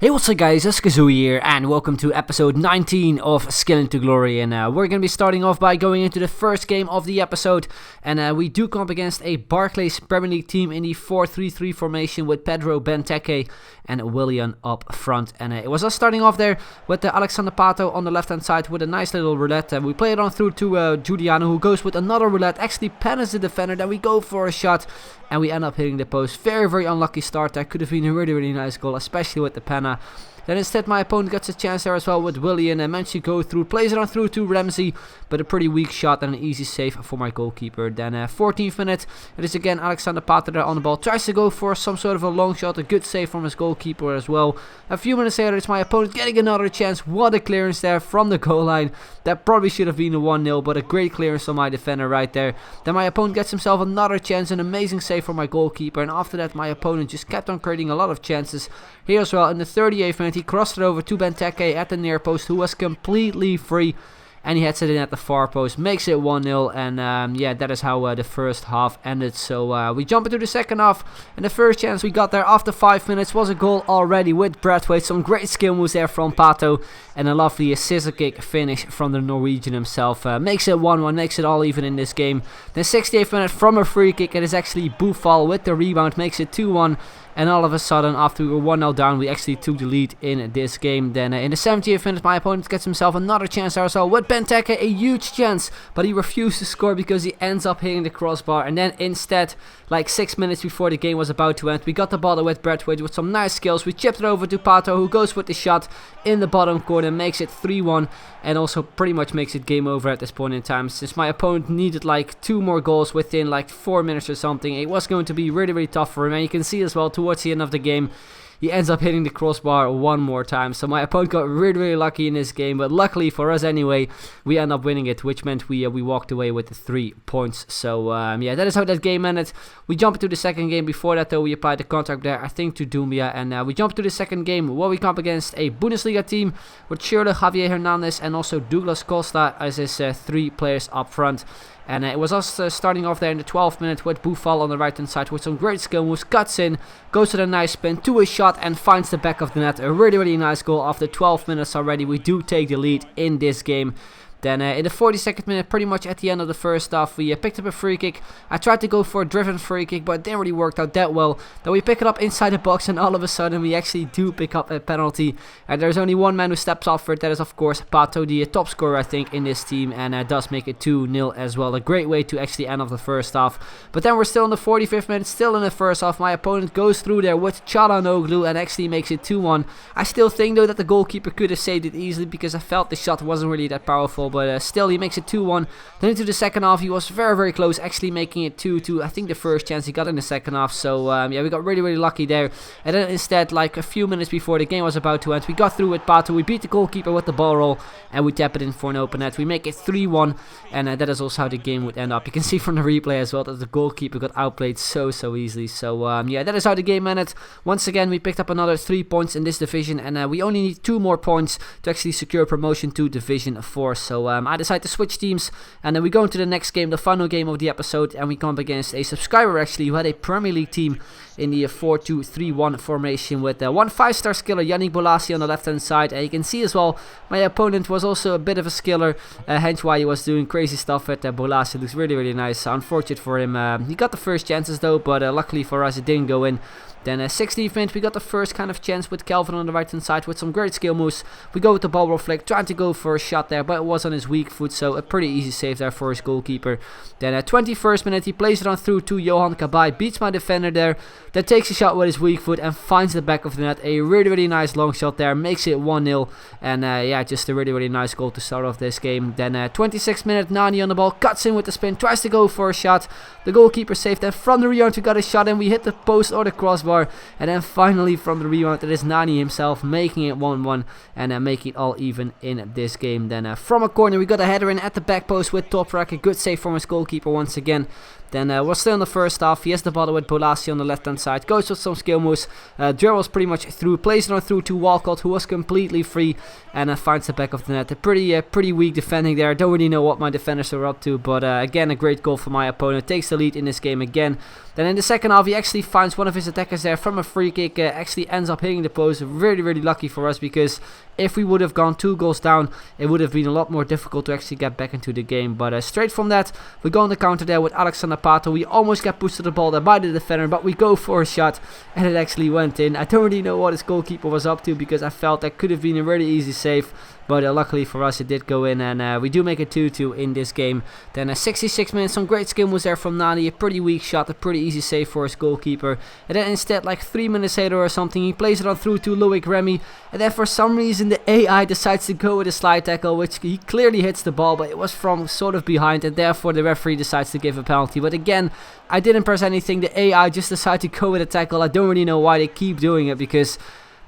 Hey, what's up guys, it's Kazoo here and welcome to episode 19 of Skill into Glory, and we're going to be starting off by going into the first game of the episode, and we do come up against a Barclays Premier League team in the 4-3-3 formation with Pedro Benteke and Willian up front, and it was us starting off there with Alexander Pato on the left hand side with a nice little roulette, and we play it on through to Giuliano, who goes with another roulette, actually panics the defender, then we go for a shot and we end up hitting the post. Very unlucky start. That could have been a really nice goal, especially with the penna. Then instead my opponent gets a chance there as well with Willian and managed to go through, plays it on through to Ramsey, but a pretty weak shot and an easy save for my goalkeeper. Then 14th minute, it is again Alexander Pato there on the ball, tries to go for some sort of a long shot, a good save from his goalkeeper as well. A few minutes later it's my opponent getting another chance. What a clearance there from the goal line. That probably should have been a 1-0, but a great clearance on my defender right there. Then my opponent gets himself another chance, an amazing save from my goalkeeper, and after that my opponent just kept on creating a lot of chances. Here as well in the 38th minute he crossed it over to Benteke at the near post, who was completely free, and he heads it in at the far post, makes it 1-0, and yeah, that is how the first half ended. So we jump into the second half, and the first chance we got there after 5 minutes was a goal already with Braithwaite. Some great skill moves there from Pato, and a lovely scissor kick finish from the Norwegian himself. Makes it 1-1, makes it all even in this game. Then 68th minute from a free kick, it is actually Boufal with the rebound, makes it 2-1. And all of a sudden, after we were 1-0 down, we actually took the lead in this game. Then in the 70th minute, my opponent gets himself another chance there as well with Benteke, a huge chance, but he refused to score because he ends up hitting the crossbar. And then instead, like 6 minutes before the game was about to end, we got the ball with Braithwaite with some nice skills. We chipped it over to Pato, who goes with the shot in the bottom corner, makes it 3-1, and also pretty much makes it game over at this point in time, since my opponent needed like 2 more goals within like 4 minutes or something. It was going to be really tough for him, and you can see as well towards the end of the game he ends up hitting the crossbar one more time. So my opponent got really lucky in this game, but luckily for us anyway, we end up winning it, which meant we walked away with the 3 points. So yeah, that is how that game ended. We jump into the second game. Before that though, we applied the contract there, I think, to Dumbia, and we jump to the second game where we come up against a Bundesliga team with Schürrle, Javier Hernandez and also Douglas Costa as his 3 players up front. And it was us starting off there in the 12th minute with Boufal on the right hand side with some great skill moves, cuts in, goes with a nice spin to a shot and finds the back of the net. A really nice goal. After 12 minutes already, we do take the lead in this game. Then in the 42nd minute, pretty much at the end of the first half, we picked up a free kick. I tried to go for a driven free kick, but it didn't really work out that well. Then we pick it up inside the box, and all of a sudden we actually do pick up a penalty. And there's only one man who steps off for it. That is of course Pato, the top scorer I think in this team, and does make it 2-0 as well. A great way to actually end off the first half. But then we're still in the 45th minute, still in the first half. My opponent goes through there with Çalhanoğlu and actually makes it 2-1. I still think though that the goalkeeper could have saved it easily because I felt the shot wasn't really that powerful, but still he makes it 2-1. Then into the second half he was very close, actually making it 2-2. I think the first chance he got in the second half. So yeah, we got really lucky there. And then instead, like a few minutes before the game was about to end, we got through with Pato. We beat the goalkeeper with the ball roll and we tap it in for an open net. We make it 3-1, and that is also how the game would end up. You can see from the replay as well that the goalkeeper got outplayed so easily. So yeah, that is how the game ended. Once again, we picked up another 3 points in this division, and we only need 2 more points to actually secure promotion to Division 4. So I decided to switch teams, and then we go into the next game, the final game of the episode, and we come up against a subscriber actually who had a Premier League team in the 4-2-3-1 formation with one 5-star skiller, Yannick Bolasie, on the left hand side. And you can see as well my opponent was also a bit of a skiller, hence why he was doing crazy stuff with Bolasie. Looks really nice. Unfortunate for him, he got the first chances though, but luckily for us it didn't go in. Then 16th minute we got the first kind of chance with Calvin on the right hand side with some great skill moves. We go with the ball roll flick, trying to go for a shot there, but it was on his weak foot, so a pretty easy save there for his goalkeeper. Then 21st minute he plays it on through to Johan Kabay, beats my defender there, then takes a shot with his weak foot and finds the back of the net. A really nice long shot there, makes it 1-0, and yeah, just a really nice goal to start off this game. Then 26th minute, Nani on the ball, cuts in with the spin, tries to go for a shot. The goalkeeper saved that. From the rebound we got a shot and we hit the post or the crossbar. And then finally from the rebound it is Nani himself making it 1-1 and making it all even in this game. Then from a corner we got a header in at the back post with Toprak, a good save from his goalkeeper once again. Then we're still in the first half. He has the ball with Bolasi on the left hand side, goes with some skill moves. Dribbles pretty much through, plays it on through to Walcott, who was completely free, and finds the back of the net. A pretty weak defending there. I don't really know what my defenders are up to, but again, a great goal for my opponent. Takes the lead in this game again. Then in the second half, he actually finds one of his attackers there from a free kick. Actually ends up hitting the post. Really lucky for us, because if we would have gone 2 goals down, it would have been a lot more difficult to actually get back into the game. But straight from that, we go on the counter there with Alexander Pato. We almost get pushed to the ball there by the defender, but we go for a shot, and it actually went in. I don't really know what his goalkeeper was up to, because I felt that could have been a really easy save. But luckily for us, it did go in, and we do make it 2-2 in this game. Then 66 minutes, some great skill moves there from Nani. A pretty weak shot, a pretty easy save for his goalkeeper. And then instead, like 3 minutes later or something, he plays it on through to Loic Remy. And then for some reason, the AI decides to go with a slide tackle, which he clearly hits the ball, but it was from sort of behind, and therefore the referee decides to give a penalty. But again, I didn't press anything. The AI just decided to go with a tackle. I don't really know why they keep doing it, because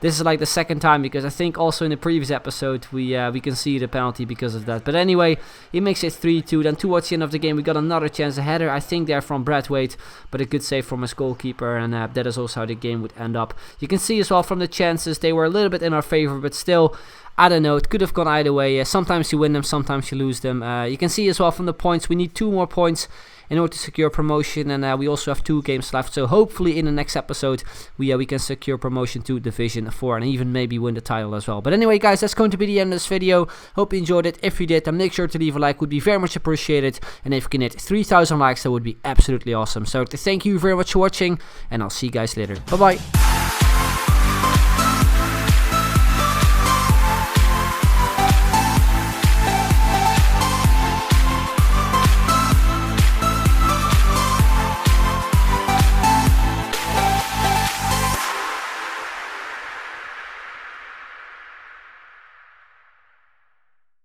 this is like the second time, because I think also in the previous episode we can see the penalty because of that. But anyway, he makes it 3-2. Then towards the end of the game, we got another chance, a header, I think there from Braithwaite, but a good save from his goalkeeper, and that is also how the game would end up. You can see as well from the chances, they were a little bit in our favor, but still, I don't know, it could have gone either way. Sometimes you win them, sometimes you lose them. You can see as well from the points, we need 2 more points in order to secure promotion, and we also have 2 games left, so hopefully in the next episode we can secure promotion to Division 4 and even maybe win the title as well. But anyway guys, that's going to be the end of this video. Hope you enjoyed it. If you did, then make sure to leave a like, would be very much appreciated, and if you can hit 3,000 likes, that would be absolutely awesome. So thank you very much for watching, and I'll see you guys later. Bye bye.